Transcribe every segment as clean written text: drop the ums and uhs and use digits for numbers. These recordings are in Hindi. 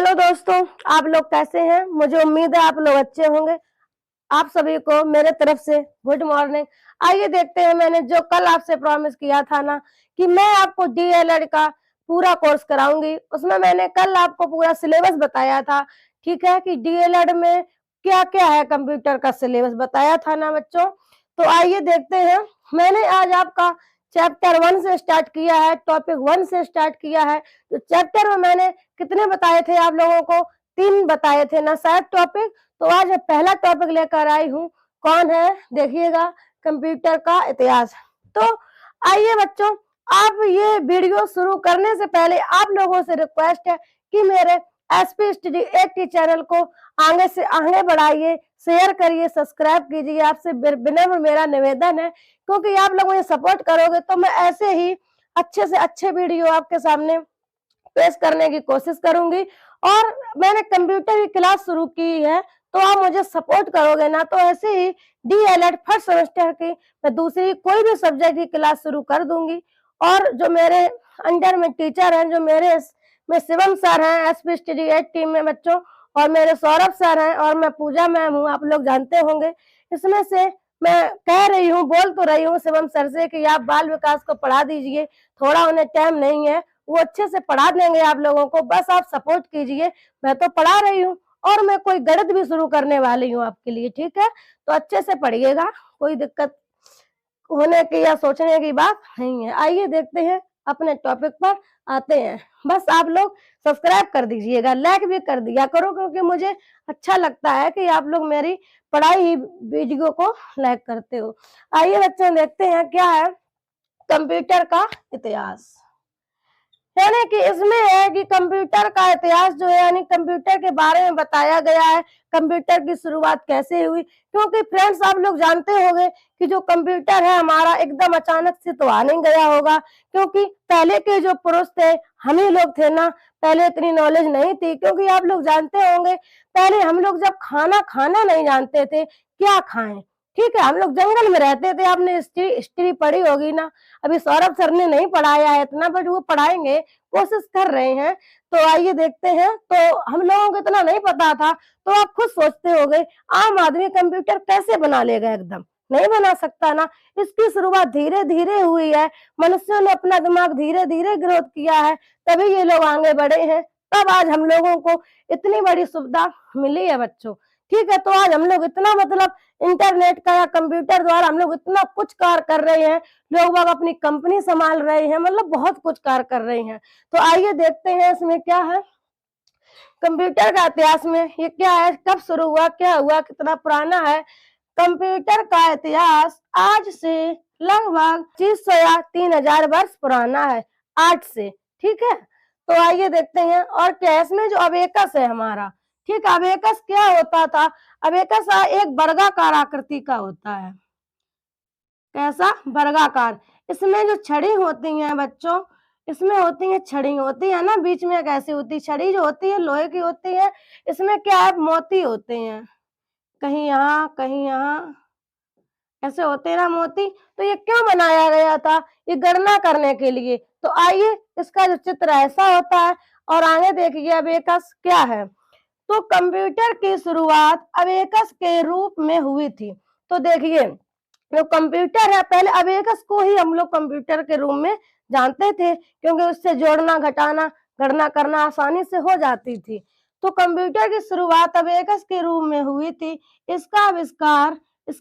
हेलो दोस्तों, आप लोग कैसे हैं? मुझे उम्मीद है आप लोग अच्छे होंगे। आप सभी को मेरे तरफ से गुड मॉर्निंग। आइए देखते हैं, मैंने जो कल आपसे प्रॉमिस किया था ना कि मैं आपको डीएलएड का पूरा कोर्स कराऊंगी, उसमें मैंने कल आपको पूरा सिलेबस बताया था। ठीक है कि डीएलएड में क्या-क्या है, कंप्यूटर का सिलेबस बताया था ना बच्चों। तो आइए देखते हैं, मैंने आज आपका चैप्टर 1 से स्टार्ट किया है, टॉपिक 1 से स्टार्ट किया है। तो चैप्टर में मैंने कितने बताए थे आप लोगों को? 3 बताए थे ना शायद टॉपिक। तो आज मैं पहला टॉपिक लेकर आई हूँ। कौन है? देखिएगा, कंप्यूटर का इतिहास। तो आइए बच्चों, आप ये वीडियो शुरू करने से पहले आप लोगों से रिक्वेस्ट है कि मेरे एसपी स्टडी 80 चैनल को आगे से आगे बढ़ाइए, शेयर करिए, सब्सक्राइब कीजिए। आपसे विनम्र मेरा निवेदन है, क्योंकि आप लोग मुझे सपोर्ट करोगे तो मैं ऐसे ही अच्छे से अच्छे वीडियो आपके सामने पेश करने की कोशिश करूंगी। और मैंने कंप्यूटर की क्लास शुरू की है, तो आप मुझे सपोर्ट करोगे ना, तो ऐसे ही डीएलएड फर्स्ट सेमेस्टर की मैं दूसरी कोई भी सब्जेक्ट की क्लास शुरू कर दूंगी। और जो मेरे अंडर में टीचर हैं, जो मेरे में शिवम सर हैं एसपी स्टडी 8 टीम में बच्चों, और मेरे सौरभ सर हैं, और मैं पूजा मैम हूँ, आप लोग जानते होंगे। इसमें से मैं कह रही हूँ, बोल तो रही हूँ शिवम सर से कि आप बाल विकास को पढ़ा दीजिए, थोड़ा उन्हें टाइम नहीं है, वो अच्छे से पढ़ा देंगे आप लोगों को, बस आप सपोर्ट कीजिए। मैं तो पढ़ा रही हूँ और मैं कोई गणित भी शुरू करने वाली हूँ आपके लिए, ठीक है? तो अच्छे से पढ़िएगा, कोई दिक्कत होने की या सोचने की बात नहीं है। आइए देखते हैं, अपने टॉपिक पर आते हैं। बस आप लोग सब्सक्राइब कर दीजिएगा, लाइक भी कर दिया करो, क्योंकि मुझे अच्छा लगता है कि आप लोग मेरी पढ़ाई ही वीडियो को लाइक करते हो। आइए बच्चों देखते हैं क्या है कंप्यूटर का इतिहास। यानी कि इसमें है कि कंप्यूटर का इतिहास जो है, यानी कंप्यूटर के बारे में बताया गया है, कंप्यूटर की शुरुआत कैसे हुई। क्योंकि फ्रेंड्स आप लोग जानते होंगे कि जो कंप्यूटर है हमारा एकदम अचानक से तो आ नहीं गया होगा, क्योंकि पहले के जो पुरुष थे, हम ही लोग थे ना, पहले इतनी नॉलेज नहीं थी। क्योंकि आप लोग जानते होंगे, पहले हम लोग जब खाना खाना नहीं जानते थे, क्या खाएं, ठीक है, हम लोग जंगल में रहते थे। आपने हिस्ट्री पढ़ी होगी ना, अभी सौरभ सर ने नहीं पढ़ाया है इतना, बट वो पढ़ाएंगे, कोशिश कर रहे हैं। तो आइए देखते हैं। तो हम लोगों को इतना नहीं पता था, तो आप खुद सोचते होंगे आम आदमी कंप्यूटर कैसे बना लेगा, एकदम नहीं बना सकता ना। इसकी शुरुआत धीरे धीरे हुई है, मनुष्यों ने अपना दिमाग धीरे धीरे ग्रोथ किया है, तभी ये लोग आगे बढ़े हैं, तब आज हम लोगों को इतनी बड़ी सुविधा मिली है बच्चों। ठीक है, तो आज हम लोग इतना मतलब इंटरनेट का या कंप्यूटर द्वारा हम लोग इतना कुछ कार्य कर रहे हैं, लोग बाग अपनी कंपनी संभाल रहे हैं, मतलब बहुत कुछ कार्य कर रहे हैं। तो आइए देखते हैं इसमें क्या है कंप्यूटर का इतिहास में, ये क्या है, कब शुरू हुआ, क्या हुआ, कितना पुराना है। कंप्यूटर का इतिहास आज से लगभग 2500 या 3000 वर्ष पुराना है, आज से। ठीक है, तो आइए देखते हैं। और क्या है इसमें, जो अबेकस है हमारा, ठीक है, अबेकस क्या होता था? अबेकस एक वर्गाकार आकृति का होता है। कैसा? वर्गाकार। इसमें जो छड़ी होती हैं बच्चों, इसमें होती है छड़ी होती है ना, बीच में एक ऐसी होती है छड़ी, जो होती है लोहे की होती है। इसमें क्या है, मोती होते हैं, कहीं यहाँ कहीं यहाँ, ऐसे होते हैं ना मोती। तो ये क्यों बनाया गया था? ये गणना करने के लिए। तो आइए, इसका जो चित्र ऐसा होता है। और आगे देखिए अबेकस क्या है। तो कंप्यूटर की शुरुआत अबेकस के रूप में हुई थी। तो देखिए, जो कंप्यूटर है, पहले अबेकस को ही हम लोग कंप्यूटर के रूप में जानते थे, क्योंकि उससे जोड़ना घटाना गणना करना आसानी से हो जाती थी। तो कंप्यूटर की शुरुआत अबेकस के रूप में हुई थी। इसका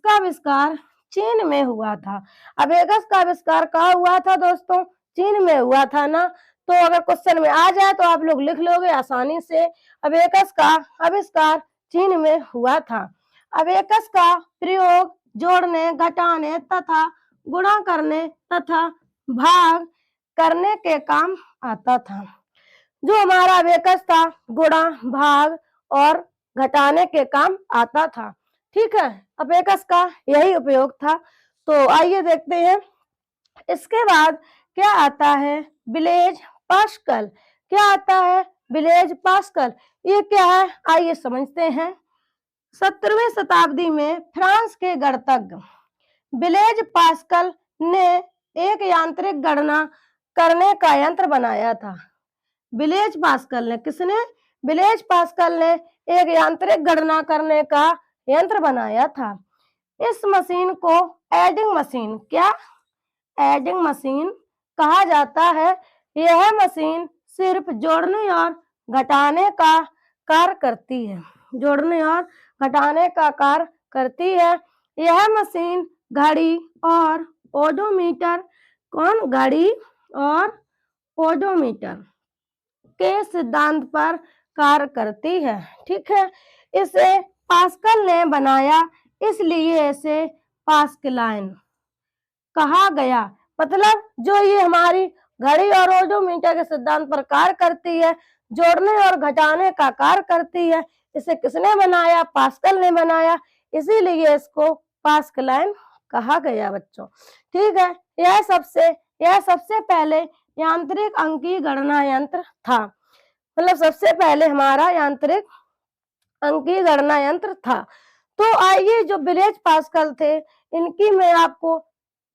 आविष्कार चीन में हुआ था। अबेकस का आविष्कार कहाँ हुआ था दोस्तों? चीन में हुआ था ना। तो अगर क्वेश्चन में आ जाए तो आप लोग लिख लोगे आसानी से। अबेकस का आविष्कार चीन में हुआ था। अबेकस का प्रयोग जोड़ने, घटाने तथा गुणा करने तथा भाग करने के काम आता था। जो हमारा अबेकस था, गुणा, भाग और घटाने के काम आता था। ठीक है, अबेकस का यही उपयोग था। तो आइए देखते हैं, इसके बाद क्या आता है, ब्लेज पास्कल। क्या आता है? Blaise Pascal. ये क्या है, आइए समझते हैं। 17वीं शताब्दी में फ्रांस के गणितज्ञ ब्लेज पास्कल ने एक यांत्रिक गणना करने का यंत्र बनाया था। ब्लेज पास्कल ने, किसने? ब्लेज पास्कल ने एक यांत्रिक गणना करने का यंत्र बनाया था। इस मशीन को एडिंग मशीन, क्या एडिंग मशीन कहा जाता है। यह मशीन सिर्फ जोड़ने और घटाने का कार्य करती है, जोड़ने और घटाने का कार्य करती है। यह मशीन घड़ी और ओडोमीटर, घड़ी और ओडोमीटर के सिद्धांत पर कार्य करती है। ठीक है, इसे पास्कल ने बनाया, इसलिए इसे पास्कलाइन कहा गया। मतलब जो ये हमारी घड़ी और ओडोमीटर के सिद्धांत पर कार्य करती है, जोड़ने और घटाने का कार्य करती है, इसे किसने बनाया? पास्कल ने बनाया, इसीलिए इसको पास्कलाइन कहा गया बच्चों। ठीक है, यह सबसे पहले यांत्रिक अंकीय गणना यंत्र था। मतलब सबसे पहले हमारा यांत्रिक अंकीय गणना यंत्र था। तो आइए, जो ब्लेज पास्कल थे, इनकी मैं आपको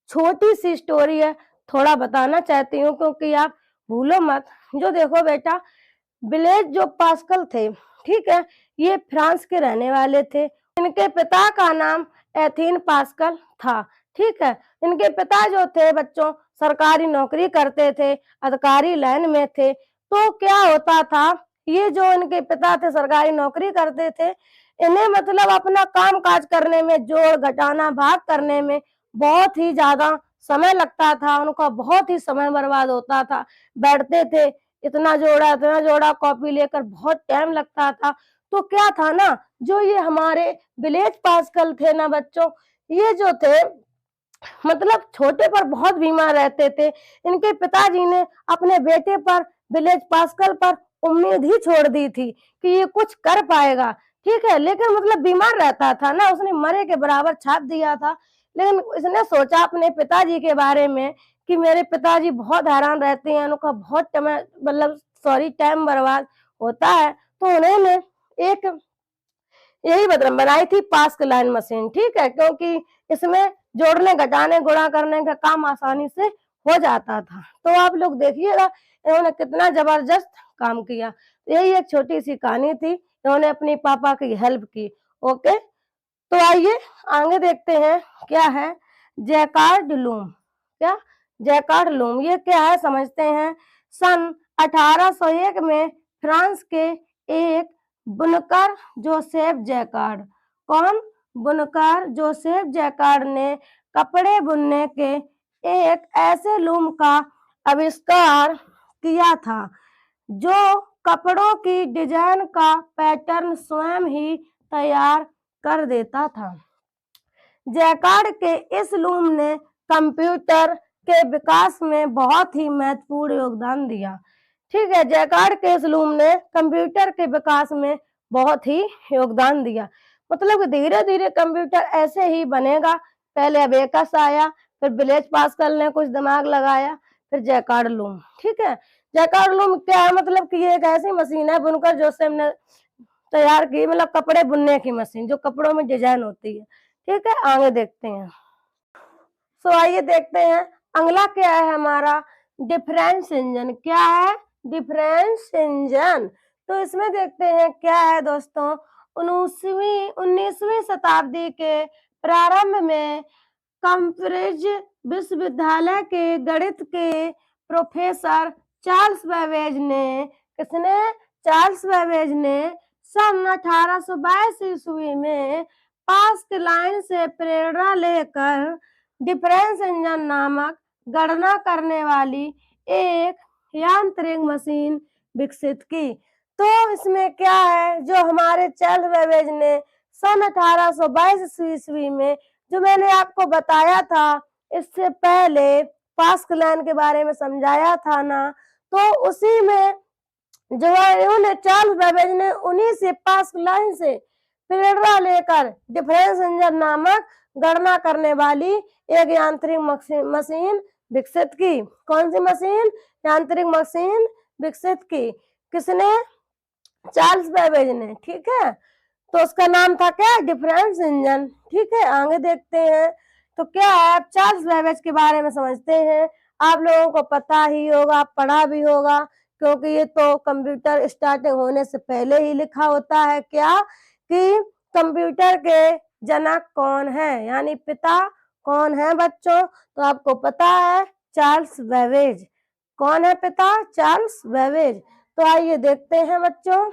छोटी सी स्टोरी है, थोड़ा बताना चाहती हूँ, क्योंकि आप भूलो मत। जो देखो बेटा, ब्लेज जो पास्कल थे, ठीक है, ये फ्रांस के रहने वाले थे। इनके पिता का नाम एथीन पास्कल था। ठीक है, इनके पिता जो थे बच्चों, सरकारी नौकरी करते थे, अधिकारी लाइन में थे। तो क्या होता था, ये जो इनके पिता थे सरकारी नौकरी करते थे, इन्हें मतलब अपना काम काज करने में, जोड़ घटाना भाग करने में बहुत ही ज्यादा समय लगता था, उनका बहुत ही समय बर्बाद होता था। बैठते थे, इतना जोड़ा कॉपी लेकर, बहुत टाइम लगता था। तो क्या था ना, जो ये हमारे ब्लेज पास्कल थे ना बच्चों, ये जो थे मतलब छोटे पर बहुत बीमार रहते थे। इनके पिताजी ने अपने बेटे पर, ब्लेज पास्कल पर उम्मीद ही छोड़ दी थी कि ये कुछ कर पाएगा। ठीक है, लेकिन मतलब बीमार रहता था ना, उसने मरे के बराबर छाप दिया था। लेकिन इसने सोचा अपने पिताजी के बारे में कि मेरे पिताजी बहुत हैरान रहते हैं, उनका बहुत टाइम बर्बाद होता है। तो उन्होंने एक यही बनाई थी पास्कलाइन मशीन। ठीक है, क्योंकि इसमें जोड़ने, घटाने, गुणा करने का काम आसानी से हो जाता था। तो आप लोग देखिएगा इन्होंने कितना जबरदस्त काम किया। यही एक छोटी सी कहानी थी, इन्होंने अपनी पापा की हेल्प की। ओके, तो आइए आगे देखते हैं क्या है जैकार्ड लूम। क्या जैकार्ड लूम, ये क्या है समझते हैं। सन 1801 में फ्रांस के एक बुनकर जोसेफ जैकार्ड, कौन? बुनकर जोसेफ जैकार्ड ने कपड़े बुनने के एक ऐसे लूम का आविष्कार किया था जो कपड़ों की डिजाइन का पैटर्न स्वयं ही तैयार कर देता था। जैकार्ड के इस लूम ने कंप्यूटर के विकास में बहुत ही महत्वपूर्ण योगदान दिया। ठीक है, जैकार्ड के इस लूम ने कंप्यूटर के विकास में बहुत ही योगदान दिया। मतलब धीरे धीरे कंप्यूटर ऐसे ही बनेगा। पहले अबेकस आया, फिर ब्लेज पास्कल ने कुछ दिमाग लगाया, फिर जैकार्ड लूम। ठीक है, जैकार्ड लूम क्या है, मतलब कि ये एक ऐसी मशीन है बुनकर जोसेफ ने तैयार की, मतलब कपड़े बुनने की मशीन, जो कपड़ों में डिजाइन होती है। ठीक है, आगे देखते हैं। आइए देखते हैं अगला क्या है हमारा डिफरेंस इंजन। क्या है? Difference engine. तो इसमें देखते हैं क्या है दोस्तों। 19वीं शताब्दी के प्रारंभ में कैम्ब्रिज विश्वविद्यालय के गणित के प्रोफेसर चार्ल्स बैबेज ने, किसने? चार्ल्स बैबेज ने सन 1822 ईस्वी में पास्कलाइन से प्रेरणा लेकर डिफरेंस इंजन नामक गणना करने वाली एक यांत्रिक मशीन विकसित की। तो इसमें क्या है, जो हमारे चार्ल्स बैबेज ने सन 1822 ईस्वी में, जो मैंने आपको बताया था इससे पहले पास्कलाइन के बारे में समझाया था ना, तो उसी में जो है चार्ल्स बैबेज ने उन्हीं से पास्कलाइन से प्रेरणा लेकर डिफरेंस इंजन नामक गणना करने वाली एक यांत्रिक मशीन विकसित की। कौन सी मशीन? यांत्रिक मशीन विकसित की। किसने? चार्ल्स बैबेज ने। ठीक है, तो उसका नाम था क्या? Difference engine. ठीक है, आगे देखते हैं। तो क्या है, चार्ल्स बैबेज के बारे में समझते हैं। आप लोगों को पता ही होगा, पढ़ा भी होगा, क्योंकि ये तो कंप्यूटर स्टार्टिंग होने से पहले ही लिखा होता है क्या कि कंप्यूटर के जनक कौन है, यानी पिता कौन है बच्चों। तो आपको पता है चार्ल्स बेबेज। कौन है पिता? Charles Babbage. तो आइए देखते हैं बच्चों,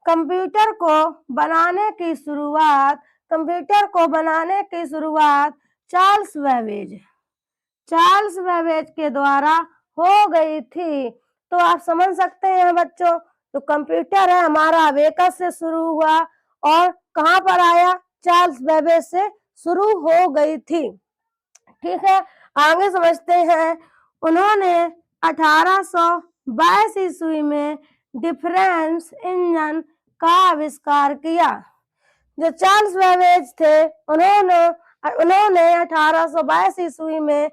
कंप्यूटर को बनाने की शुरुआत चार्ल्स बेबेज के द्वारा हो गई थी। तो आप समझ सकते हैं बच्चों, तो कंप्यूटर है हमारा अबेकस से शुरू हुआ और कहाँ पर आया? चार्ल्स बेबेज से शुरू हो गई थी। ठीक है, आगे समझते हैं। उन्होंने 1822 ईस्वी में डिफरेंस इंजन का आविष्कार किया। जो चार्ल्स बेबेज थे उन्होंने 1822 ईस्वी में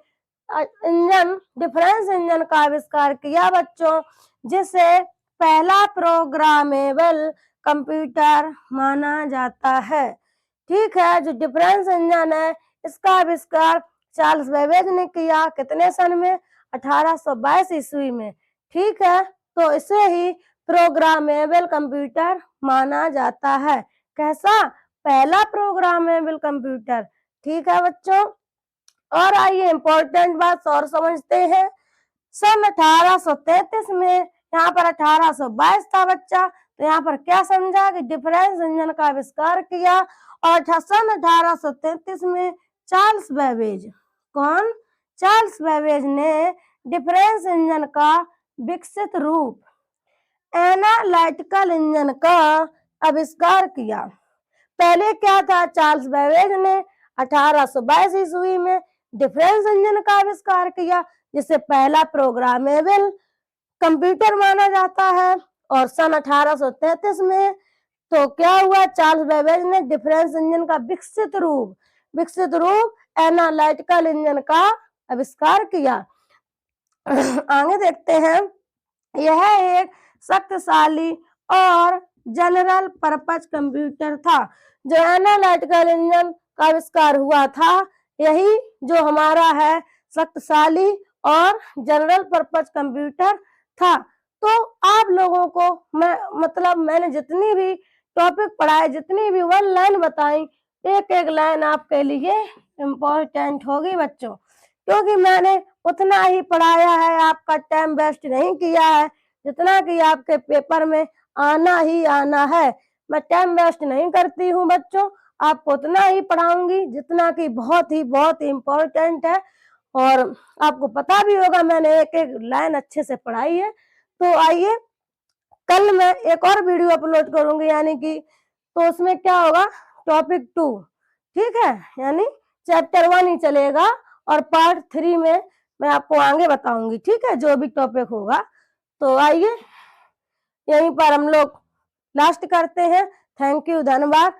डिफरेंस इंजन का आविष्कार किया बच्चों, जिसे पहला प्रोग्रामेबल कंप्यूटर माना जाता है। ठीक है, जो डिफरेंस इंजन है इसका आविष्कार चार्ल्स बेबेज ने किया। कितने सन में? 1822 ईस्वी में। ठीक है, तो इसे ही प्रोग्रामेबल कंप्यूटर माना जाता है। कैसा? पहला प्रोग्रामेबल कंप्यूटर। ठीक है बच्चों, और आइए इम्पोर्टेंट बात और समझते हैं। सन 1833 में, यहाँ पर 1822 था बच्चा, तो यहाँ पर क्या समझा कि डिफरेंस इंजन का आविष्कार किया। और सन 1833 में चार्ल्स बेबेज, कौन? चार्ल्स बेबेज ने डिफरेंस इंजन का विकसित रूप एनालिटिकल इंजन का आविष्कार किया। पहले क्या था? चार्ल्स बेबेज ने 1822 ईस्वी में डिफरेंस इंजन का आविष्कार किया, जिसे पहला प्रोग्रामेबल कंप्यूटर माना जाता है। और सन 1833 में तो क्या हुआ? चार्ल्स बेबेज ने डिफरेंस इंजन का विकसित रूप एनालिटिकल इंजन का आविष्कार किया। आगे देखते हैं। यह एक शक्तिशाली और जनरल पर्पज कंप्यूटर था। जो एनालिटिकल इंजन का आविष्कार हुआ था, यही जो हमारा है शक्तिशाली और जनरल पर्पज कंप्यूटर था। तो आप लोगों को मैंने जितनी भी टॉपिक पढ़ाए, जितनी भी 1 लाइन बताई, एक एक लाइन आपके लिए इम्पोर्टेंट होगी बच्चों, क्योंकि मैंने उतना ही पढ़ाया है, आपका टाइम वेस्ट नहीं किया है, जितना कि आपके पेपर में आना ही आना है। मैं टाइम वेस्ट नहीं करती हूँ बच्चों, आपको उतना ही पढ़ाऊंगी जितना कि बहुत ही इम्पोर्टेंट है। और आपको पता भी होगा मैंने एक एक लाइन अच्छे से पढ़ाई है। तो आइए, कल मैं एक और वीडियो अपलोड करूंगी, यानी कि तो उसमें क्या होगा? टॉपिक 2। ठीक है, यानी चैप्टर 1 ही चलेगा और पार्ट 3 में मैं आपको आगे बताऊंगी। ठीक है, जो भी टॉपिक होगा। तो आइए, यहीं पर हम लोग लास्ट करते हैं। थैंक यू, धन्यवाद।